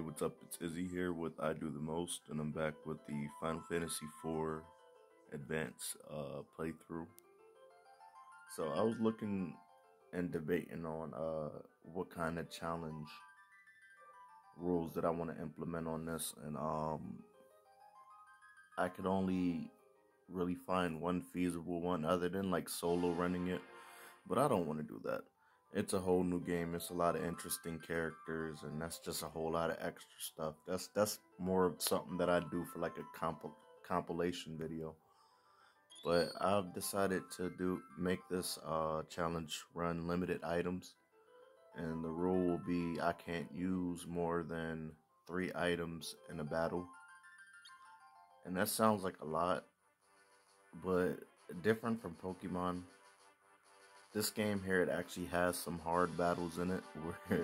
What's up? It's Izzy here with I Do the Most, and I'm back with the Final Fantasy IV Advance playthrough. So I was looking and debating on what kind of challenge rules that I want to implement on this, and I could only really find one feasible one other than like solo running it, but I don't want to do that. It's a whole new game. It's a lot of interesting characters, and that's just a whole lot of extra stuff. That's more of something that I do for like a compilation video. But I've decided to make this challenge run limited items, and the rule will be I can't use more than 3 items in a battle. And that sounds like a lot, but different from Pokemon. This game here, it actually has some hard battles in it where,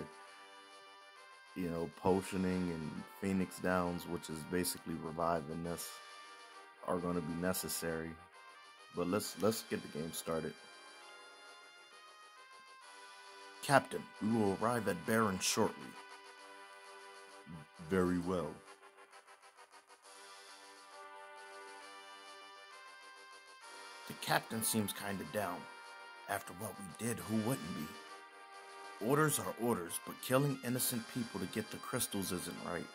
potioning and Phoenix Downs, which is basically reviving this, are going to be necessary. But let's get the game started. Captain, we will arrive at Baron shortly. Very well. The captain seems kinda down. After what we did, who wouldn't be? Orders are orders, but killing innocent people to get the crystals isn't right.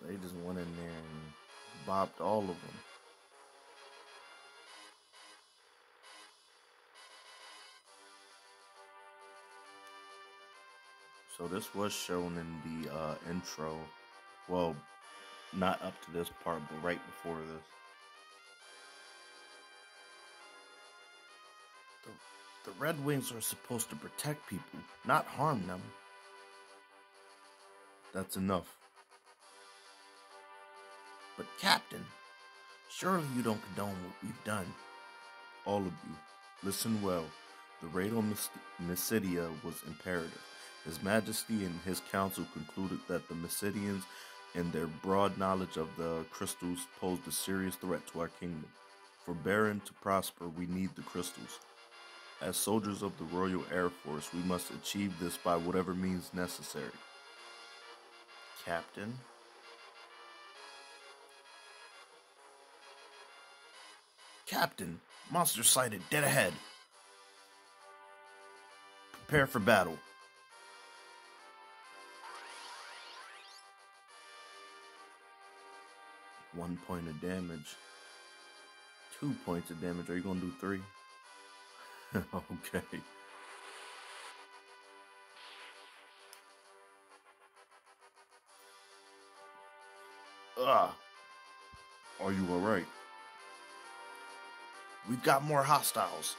They just went in there and bopped all of them. So this was shown in the intro. Well, not up to this part, but right before this. The Red Wings are supposed to protect people, not harm them. That's enough. But Captain, surely you don't condone what we've done. All of you, listen well. The raid on Mysidia was imperative. His Majesty and his council concluded that the Mysidians and their broad knowledge of the crystals posed a serious threat to our kingdom. For Baron to prosper, we need the crystals. As soldiers of the Royal Air Force, we must achieve this by whatever means necessary. Captain? Captain, monster sighted dead ahead. Prepare for battle. One point of damage. 2 points of damage. Are you gonna do 3? Okay. Are you alright? We've got more hostiles.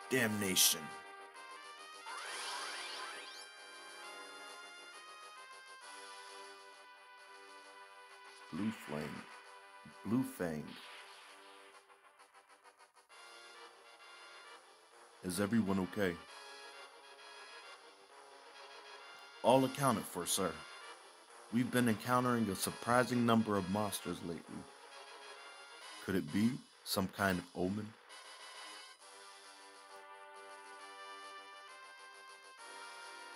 Damnation. Blue Flame. Blue Fang. Is everyone okay? All accounted for, sir. We've been encountering a surprising number of monsters lately. Could it be some kind of omen?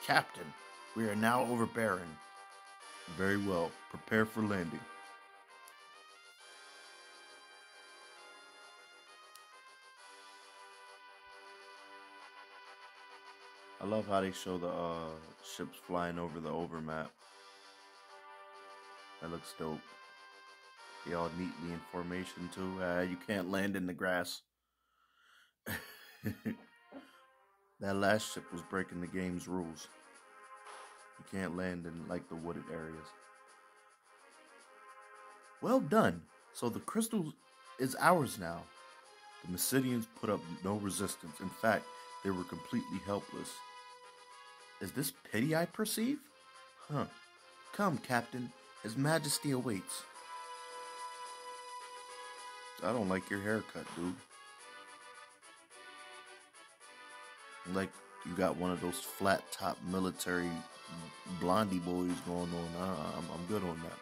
Captain, we are now over Baron. Very well. Prepare for landing. I love how they show the ships flying over the overmap. That looks dope. They all neatly in formation too. You can't land in the grass. That last ship was breaking the game's rules. You can't land in like the wooded areas. Well done. So the crystal is ours now. The Mysidians put up no resistance. In fact, they were completely helpless. Is this pity I perceive? Huh. Come, Captain. His Majesty awaits. I don't like your haircut, dude. You got one of those flat top military blondie boys going on. I'm good on that.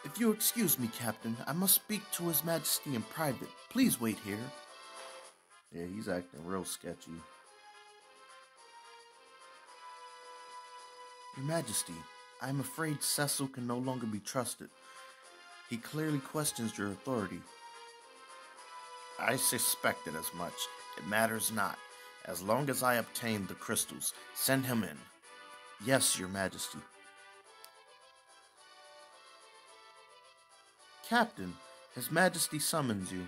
If you excuse me, Captain, I must speak to His Majesty in private. Please wait here. Yeah, he's acting real sketchy. Your Majesty, I am afraid Cecil can no longer be trusted. He clearly questions your authority. I suspected as much. It matters not. As long as I obtain the crystals, send him in. Yes, Your Majesty. Captain, His Majesty summons you.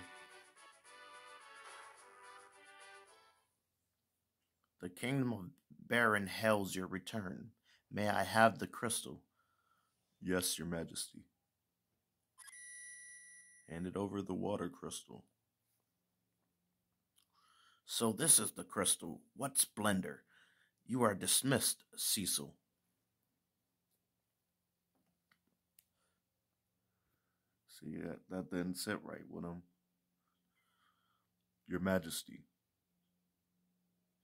The kingdom of Baron hails your return. May I have the crystal? Yes, Your Majesty. Handed over the water crystal. So this is the crystal. What splendor. You are dismissed, Cecil. See, that didn't sit right with him. Your Majesty.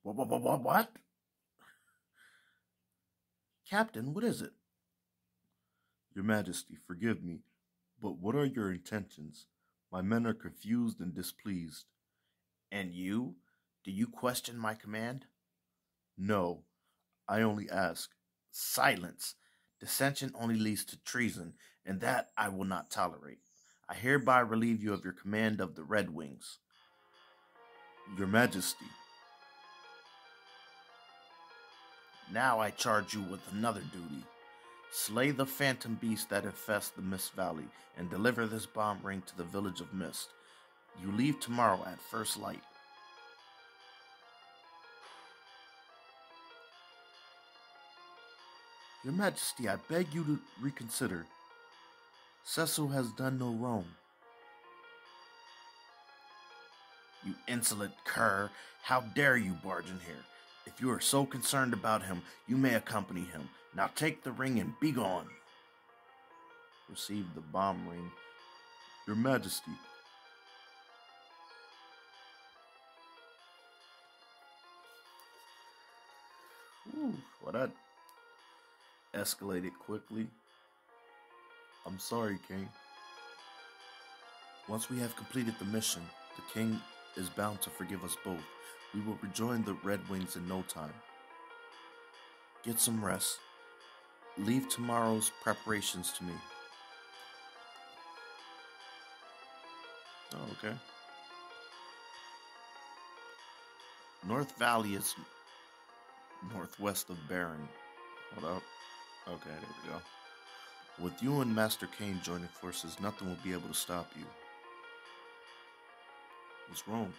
What? Captain, what is it? Your Majesty, forgive me, but what are your intentions? My men are confused and displeased. And you? Do you question my command? No, I only ask. Silence. Dissension only leads to treason, and that I will not tolerate. I hereby relieve you of your command of the Red Wings. Your Majesty. Now I charge you with another duty. Slay the phantom beast that infests the Mist Valley, and deliver this bomb ring to the village of Mist. You leave tomorrow at first light. Your Majesty, I beg you to reconsider. Cecil has done no wrong. You insolent cur, how dare you barge in here? If you are so concerned about him, you may accompany him. Now take the ring and be gone. Receive the bomb ring. Your Majesty. Ooh, well, that escalated quickly. I'm sorry, King. Once we have completed the mission, the King is bound to forgive us both. We will rejoin the Red Wings in no time. Get some rest. Leave tomorrow's preparations to me. Oh, okay. North Valley is northwest of Baron. Hold up. Okay, there we go. With you and Master Kain joining forces, nothing will be able to stop you. What's wrong?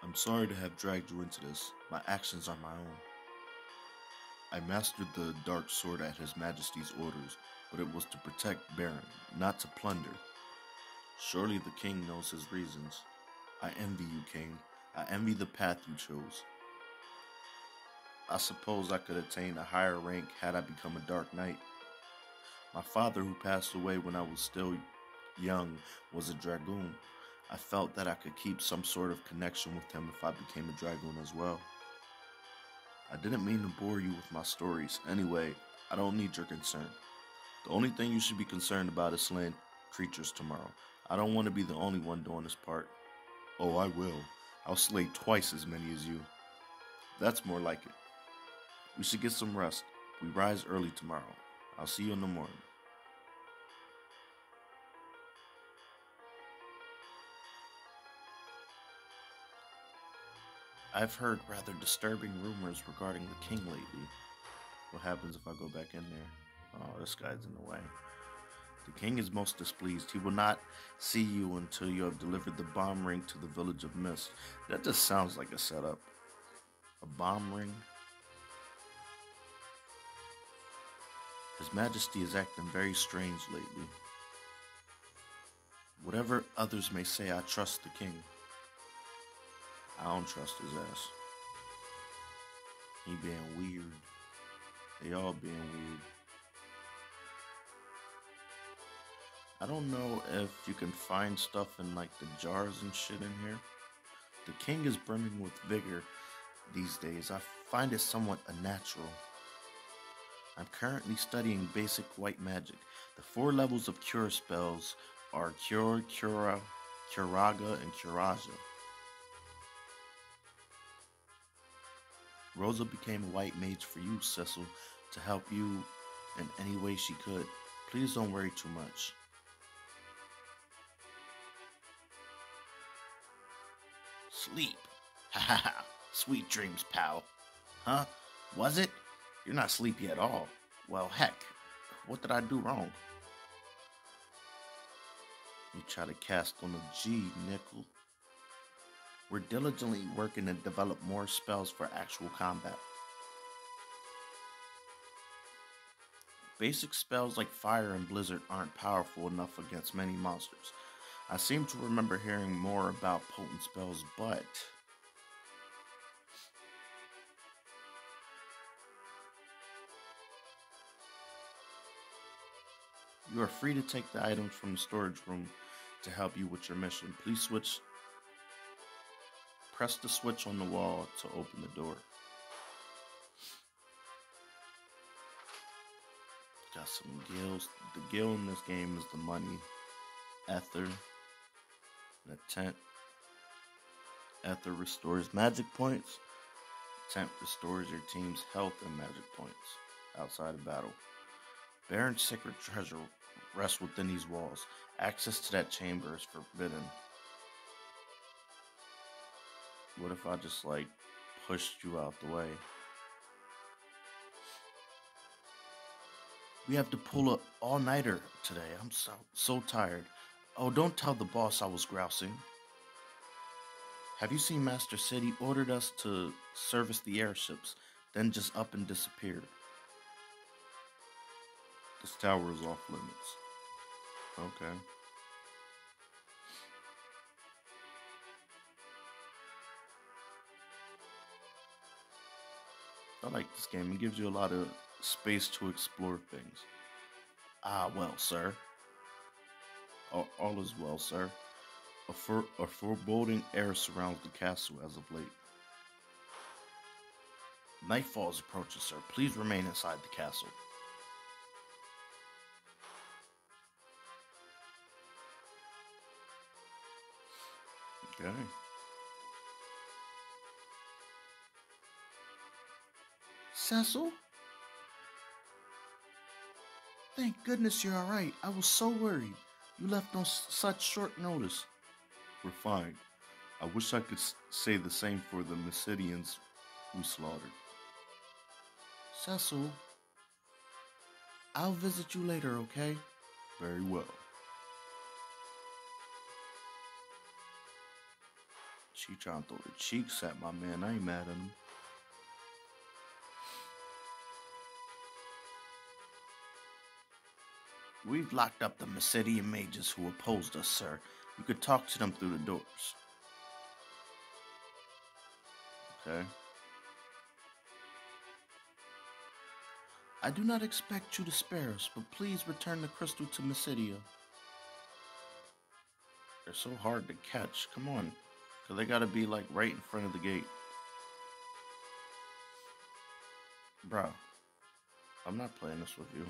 I'm sorry to have dragged you into this. My actions are my own. I mastered the dark sword at His Majesty's orders, but it was to protect Baron, not to plunder. Surely the king knows his reasons. I envy you, Kain. I envy the path you chose. I suppose I could attain a higher rank had I become a Dark Knight. My father, who passed away when I was still young, was a dragoon. I felt that I could keep some sort of connection with him if I became a dragoon as well. I didn't mean to bore you with my stories. Anyway, I don't need your concern. The only thing you should be concerned about is slaying creatures tomorrow. I don't want to be the only one doing this part. Oh, I will. I'll slay twice as many as you. That's more like it. We should get some rest. We rise early tomorrow. I'll see you in the morning. I've heard rather disturbing rumors regarding the king lately. What happens if I go back in there? Oh, this guy's in the way. The king is most displeased. He will not see you until you have delivered the bomb ring to the village of Mist. That just sounds like a setup. A bomb ring? His Majesty is acting very strange lately. Whatever others may say, I trust the king. I don't trust his ass. He being weird. They all being weird. I don't know if you can find stuff in like the jars and shit in here. The king is brimming with vigor these days. I find it somewhat unnatural. I'm currently studying basic white magic. The 4 levels of cure spells are Cure, Cura, Curaga, and Curaja. Rosa became a white mage for you, Cecil, to help you in any way she could. Please don't worry too much. Sleep. Ha ha ha. Sweet dreams, pal. Huh? Was it? You're not sleepy at all. Well, heck. What did I do wrong? You try to cast on a G, Nickel. We're diligently working to develop more spells for actual combat. Basic spells like Fire and Blizzard aren't powerful enough against many monsters. I seem to remember hearing more about potent spells, but... You are free to take the items from the storage room to help you with your mission. Please press the switch on the wall to open the door. Got some gills. The gil in this game is the money, ether, and a tent. Ether restores magic points. Tent restores your team's health and magic points outside of battle. Baron's sacred treasure rests within these walls. Access to that chamber is forbidden. What if I just pushed you out the way? We have to pull a all-nighter today. I'm so tired. Oh, don't tell the boss I was grousing. Have you seen Master City ordered us to service the airships, then just up and disappeared? This tower is off limits. Okay. I like this game. It gives you a lot of space to explore things. Ah, well, sir. All is well, sir. A foreboding air surrounds the castle as of late. Nightfall is approaching, sir. Please remain inside the castle. Okay. Cecil? Thank goodness you're alright. I was so worried. You left on such short notice. We're fine. I wish I could say the same for the Mysidians we slaughtered. Cecil, I'll visit you later, okay? Very well. She trying to throw the cheeks at my man. I ain't mad at him. We've locked up the Mysidian mages who opposed us, sir. You could talk to them through the doors. Okay. I do not expect you to spare us, but please return the crystal to Mysidia. They're so hard to catch. Come on. Because they gotta be right in front of the gate. Bro, I'm not playing this with you.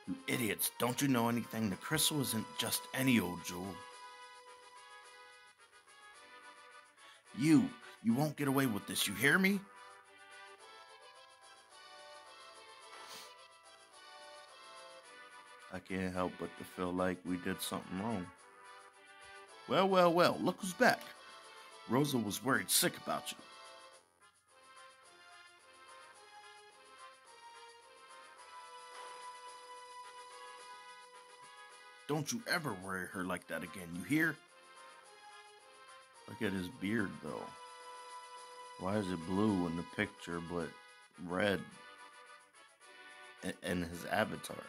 You idiots, don't you know anything? The crystal isn't just any old jewel. You won't get away with this, you hear me? I can't help but to feel like we did something wrong. Well, look who's back. Rosa was worried sick about you. Don't you ever worry her like that again, you hear? Look at his beard, though. Why is it blue in the picture, but red in his avatar?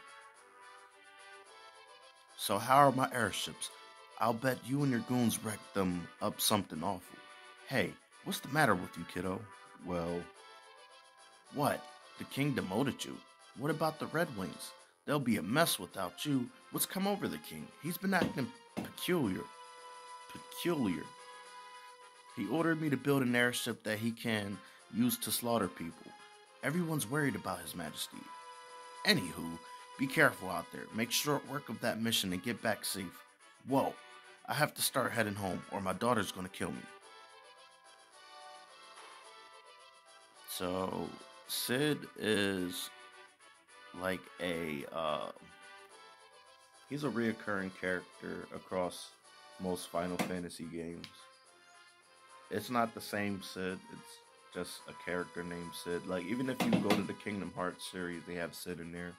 So how are my airships? I'll bet you and your goons wrecked them up something awful. Hey, what's the matter with you, kiddo? Well, what? The king demoted you. What about the Red Wings? They'll be a mess without you. What's come over the king? He's been acting peculiar. He ordered me to build an airship that he can use to slaughter people. Everyone's worried about His Majesty. Anywho, be careful out there. Make short work of that mission and get back safe. Whoa, I have to start heading home or my daughter's gonna kill me. So, Sid is like he's a reoccurring character across most Final Fantasy games. It's not the same Sid, it's just a character named Sid. Like, even if you go to the Kingdom Hearts series, they have Sid in there,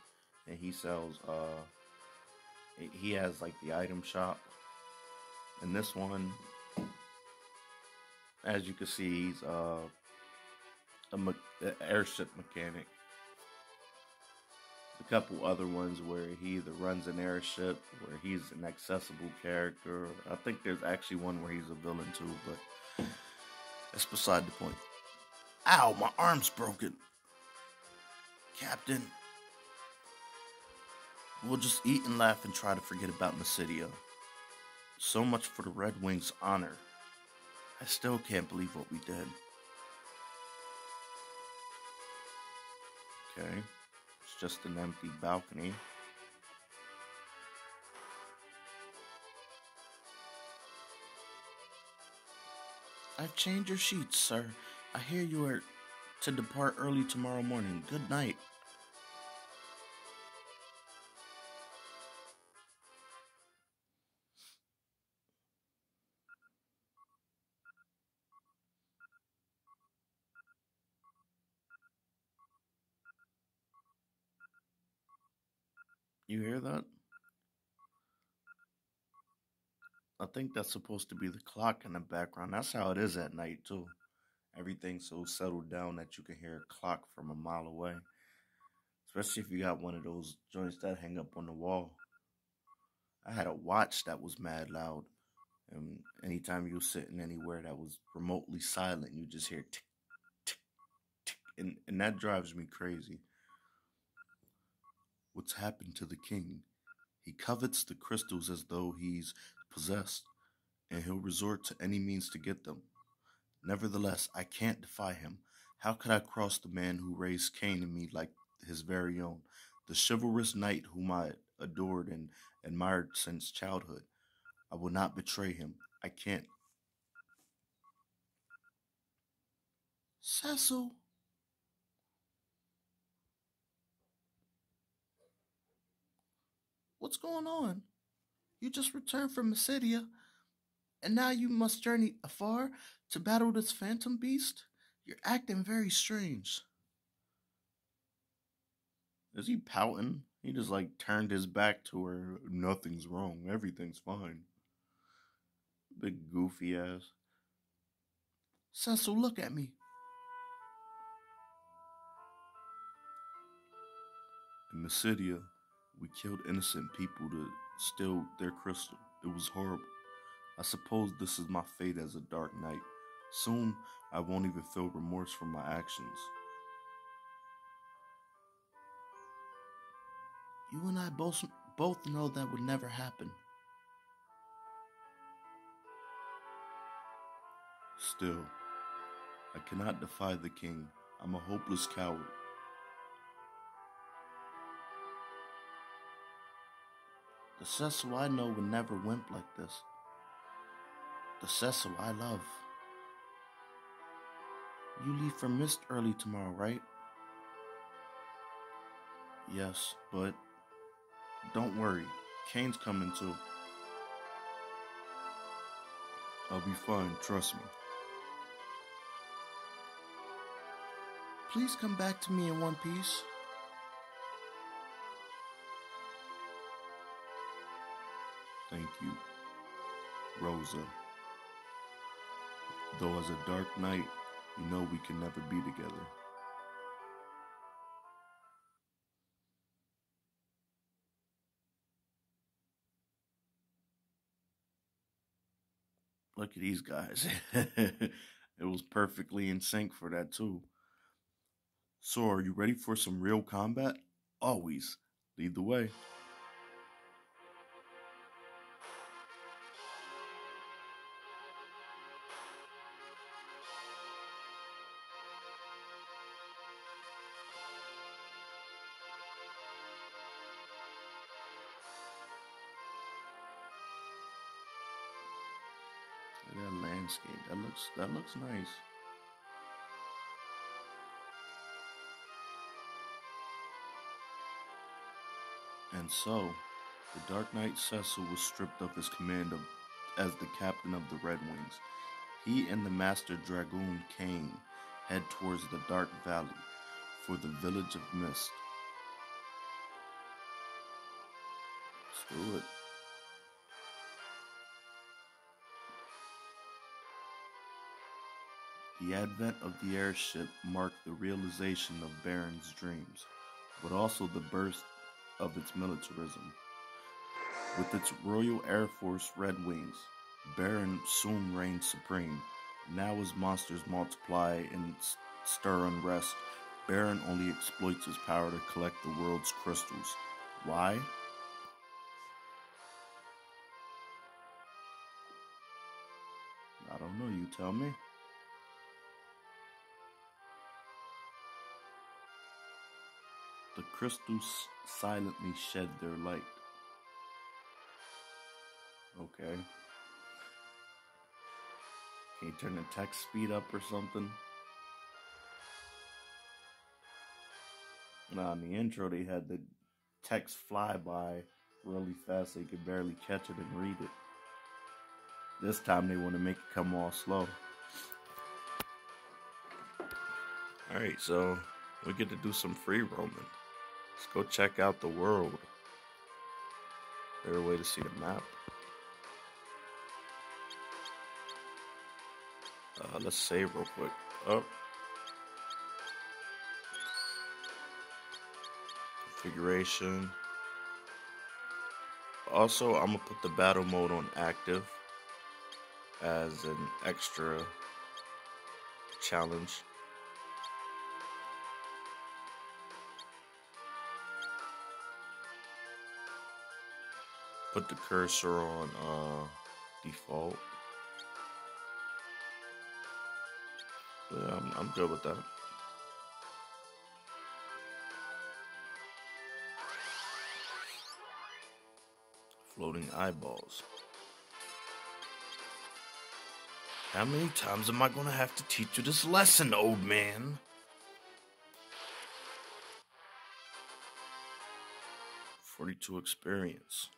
and he sells, he has like the item shop. And this one, as you can see, he's a airship mechanic. A couple other ones where he either runs an airship, where he's an accessible character. I think there's actually one where he's a villain too, but that's beside the point. Ow, my arm's broken. Captain, we'll just eat and laugh and try to forget about Mysidia. So much for the Red Wings' honor. I still can't believe what we did. Okay, it's just an empty balcony. I've changed your sheets, sir. I hear you are to depart early tomorrow morning. Good night. You hear that? I think that's supposed to be the clock in the background. That's how it is at night, too. Everything's so settled down that you can hear a clock from a mile away. Especially if you got one of those joints that hang up on the wall. I had a watch that was mad loud. And anytime you were sitting anywhere that was remotely silent, you just hear tick, tick, tick. And that drives me crazy. What's happened to the king? He covets the crystals as though he's possessed, and he'll resort to any means to get them. Nevertheless, I can't defy him. How could I cross the man who raised Kain in me like his very own, the chivalrous knight whom I adored and admired since childhood? I will not betray him. I can't. Cecil, what's going on? You just returned from Mysidia, and now you must journey afar to battle this phantom beast? You're acting very strange. Is he pouting? He just like turned his back to her. Nothing's wrong. Everything's fine. Big goofy ass. Cecil, look at me. In Mysidia, we killed innocent people to steal their crystal. It was horrible. I suppose this is my fate as a dark knight. Soon, I won't even feel remorse for my actions. You and I both know that would never happen. Still, I cannot defy the king. I'm a hopeless coward. The Cecil I know would never wimp like this. The Cecil I love. You leave for Mist early tomorrow, right? Yes, but don't worry. Kane's coming too. I'll be fine, trust me. Please come back to me in one piece. Thank you, Rosa. Though as a dark knight, you know we can never be together. Look at these guys. It was perfectly in sync for that too. So are you ready for some real combat? Always. Lead the way. Yeah, landscape. That looks nice. And so, the Dark Knight Cecil was stripped of his command as the captain of the Red Wings. He and the Master Dragoon Kain head towards the Dark Valley for the Village of Mist. Let's do it. The advent of the airship marked the realization of Baron's dreams, but also the birth of its militarism. With its Royal Air Force Red Wings, Baron soon reigned supreme. Now as monsters multiply and stir unrest, Baron only exploits his power to collect the world's crystals. Why? I don't know, you tell me. The crystals silently shed their light. Okay. Can you turn the text speed up or something? Nah, in the intro they had the text fly by really fast so you could barely catch it and read it. This time they want to make it come all slow. Alright, so we get to do some free roaming. Let's go check out the world. Is there a way to see the map? Let's save real quick. Oh. Configuration. Also, I'm going to put the battle mode on active as an extra challenge. Put the cursor on default. Yeah, I'm good with that. Floating eyeballs. How many times am I gonna have to teach you this lesson, old man? 42 experience.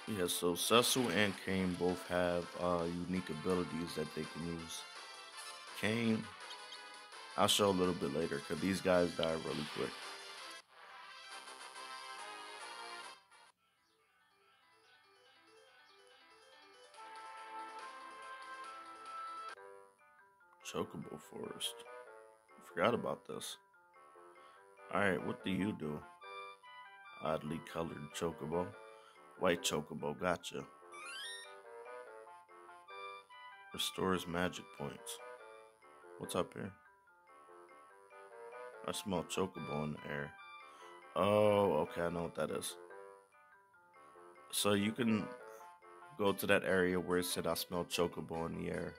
Yeah, so Cecil and Kain both have unique abilities that they can use. Kain, I'll show a little bit later because these guys die really quick. Chocobo Forest. Forgot about this. Alright, what do you do? Oddly colored Chocobo. White Chocobo, gotcha. Restores magic points. What's up here? I smell Chocobo in the air. Oh, okay, I know what that is. So you can go to that area where it said I smell Chocobo in the air.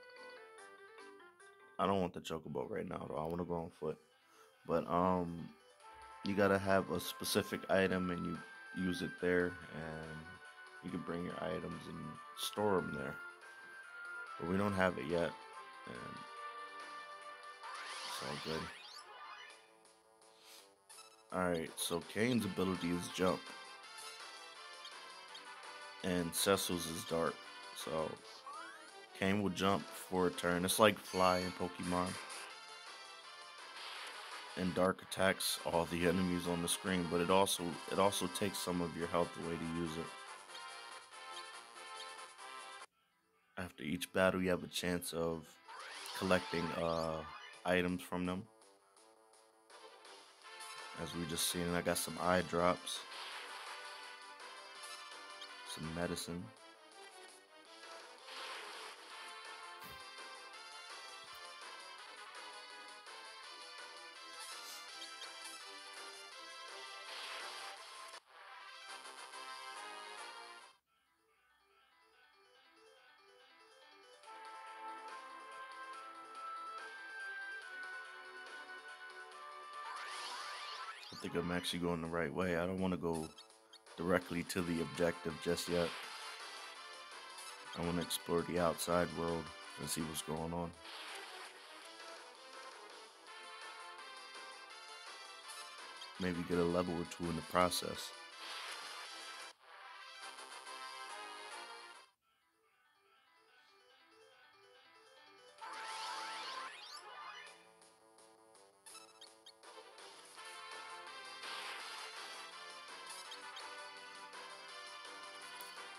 I don't want the Chocobo right now though. I want to go on foot. But you gotta have a specific item and you use it there, and you can bring your items and store them there. But we don't have it yet, and it's all good. Alright, so Kain's ability is jump. And Cecil's is dark. So Kain will jump for a turn. It's like fly in Pokemon. And dark attacks all the enemies on the screen, but it also takes some of your health away to use it. After each battle you have a chance of collecting items from them. As we just seen, I got some eye drops, some medicine. I think I'm actually going the right way. I don't want to go directly to the objective just yet. I want to explore the outside world and see what's going on. Maybe get a level or two in the process.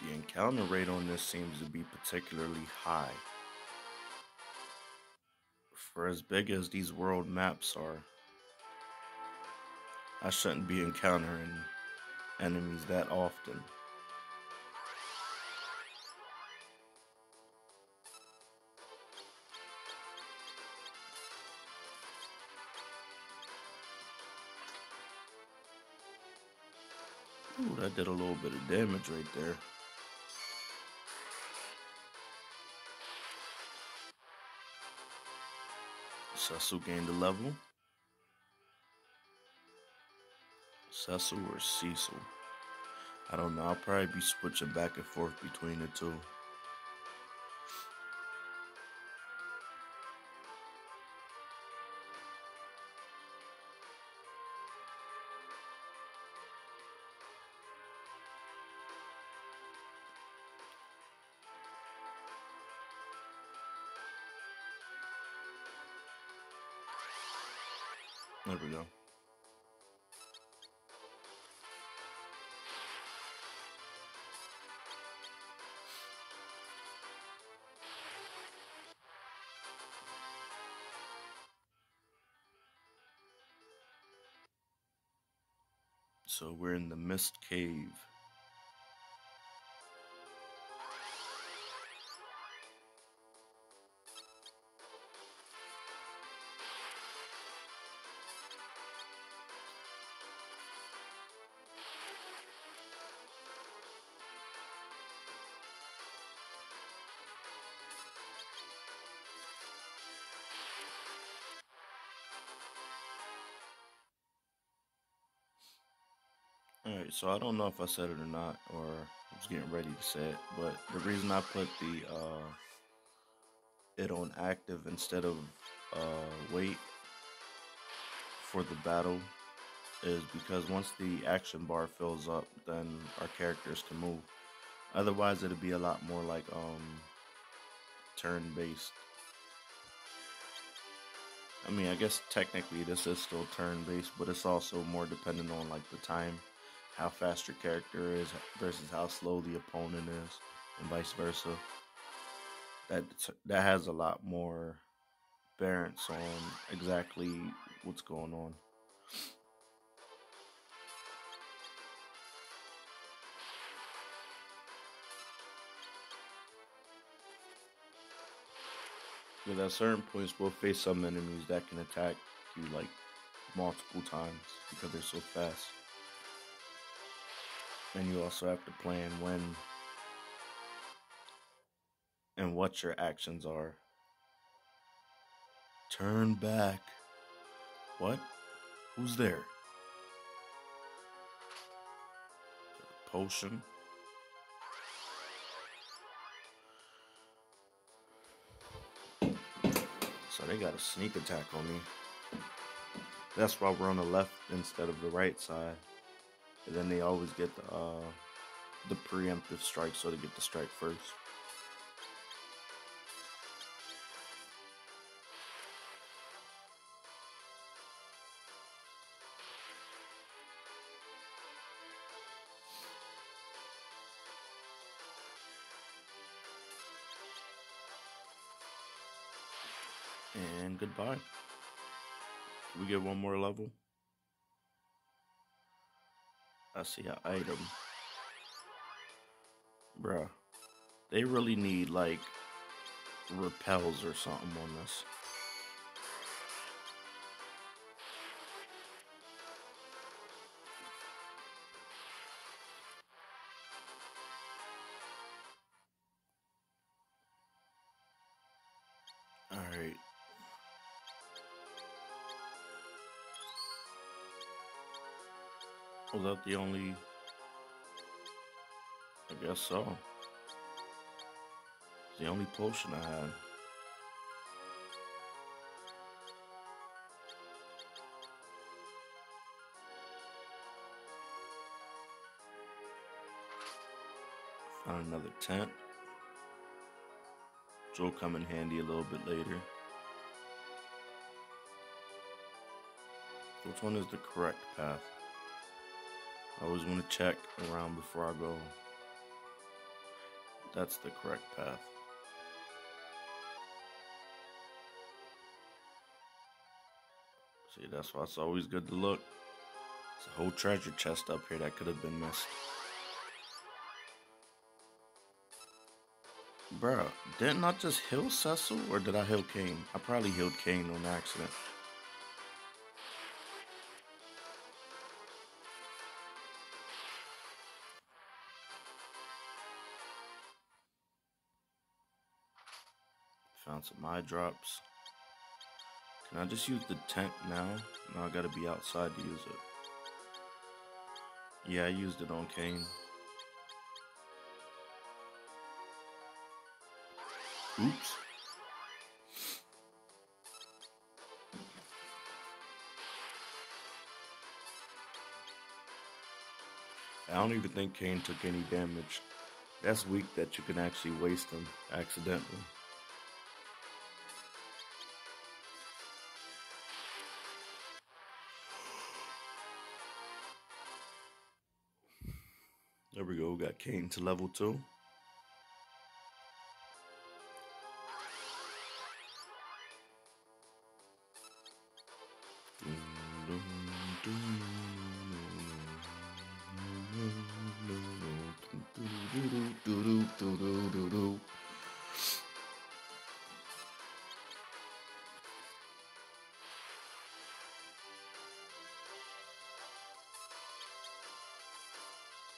The encounter rate on this seems to be particularly high. For as big as these world maps are, I shouldn't be encountering enemies that often. Ooh, that did a little bit of damage right there. Cecil gained a level. Cecil or Cecil? I don't know. I'll probably be switching back and forth between the two. There we go. So we're in the Mist Cave. Alright, so I don't know if I said it or not, or I was getting ready to say it, but the reason I put the it on active instead of wait for the battle is because once the action bar fills up, then our characters can move. Otherwise, it'd be a lot more like turn based. I mean, I guess technically this is still turn based, but it's also more dependent on like the time, how fast your character is versus how slow the opponent is, and vice versa. That has a lot more bearance on exactly what's going on. Because at certain points, we'll face some enemies that can attack you like multiple times because they're so fast. And you also have to plan when and what your actions are. Turn back. What? Who's there? Potion. So they got a sneak attack on me. That's why we're on the left instead of the right side. And then they always get the preemptive strike, so they get the strike first. And goodbye. Can we get one more level? I see an item. Bruh. They really need like repels or something on this. Alright. Was that the only? I guess so. It's the only potion I had. Found another tent, which will come in handy a little bit later. Which one is the correct path? I always want to check around before I go. That's the correct path. See, that's why it's always good to look. There's a whole treasure chest up here that could have been missed. Bruh, didn't I just heal Cecil, or did I heal Kain? I probably healed Kain on accident. Found some eye drops. Can I just use the tent now? No, I gotta be outside to use it. Yeah, I used it on Kain. Oops. I don't even think Kain took any damage. That's weak that you can actually waste him accidentally. There we go, got Kain to level 2.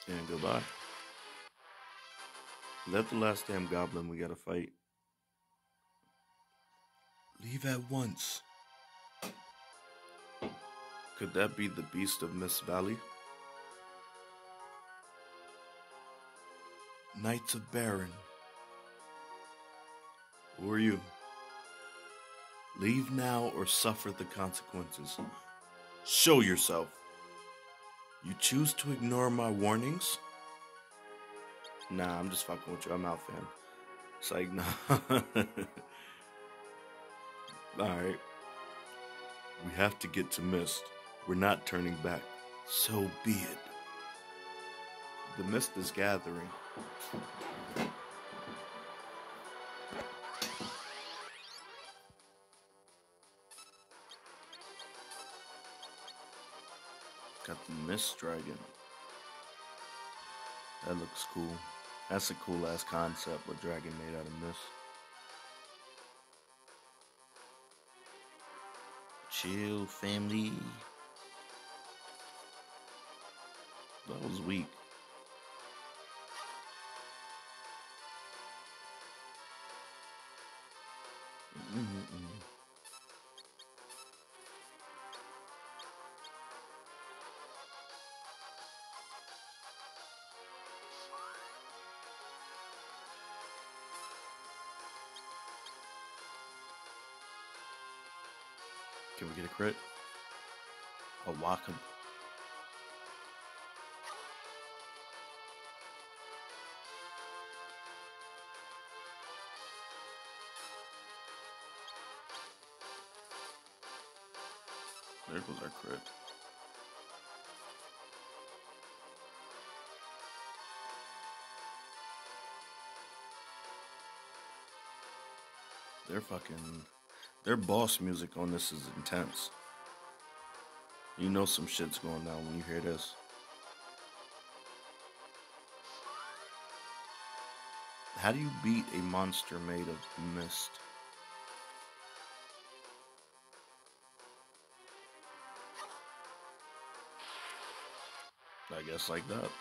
And goodbye. Is that the last damn goblin we gotta fight? Leave at once. Could that be the beast of Mist Valley? Knights of Baron. Who are you? Leave now or suffer the consequences. Show yourself. You choose to ignore my warnings? Nah, I'm just fucking with you. I'm out, fam. It's like, nah. Alright. We have to get to Mist. We're not turning back. So be it. The mist is gathering. Got the mist dragon. That looks cool. That's a cool ass concept, a dragon made out of mist. Chill, family. That was weak. Can we get a crit? A Wacom. There goes our crit. Their boss music on this is intense. You know some shit's going down when you hear this. How do you beat a monster made of mist? I guess like that.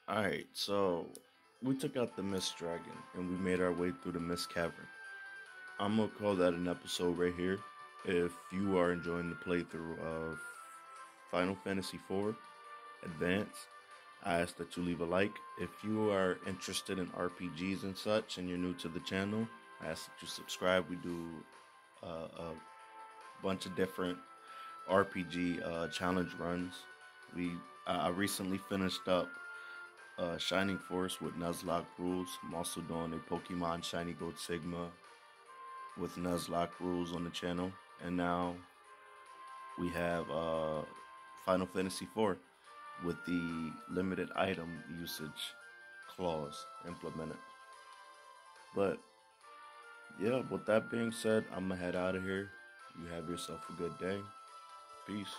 Alright, so we took out the Mist Dragon and we made our way through the Mist Cavern. I'm gonna call that an episode right here. If you are enjoying the playthrough of Final Fantasy IV Advance, I ask that you leave a like. If you are interested in RPGs and such and you're new to the channel, I ask that you subscribe. We do a bunch of different RPG challenge runs. I recently finished up Shining Force with Nuzlocke rules. I'm also doing a Pokemon Shiny Gold Sigma with Nuzlocke rules on the channel. And now we have Final Fantasy IV with the limited item usage clause implemented. But yeah, with that being said, I'm gonna head out of here. You have yourself a good day. Peace.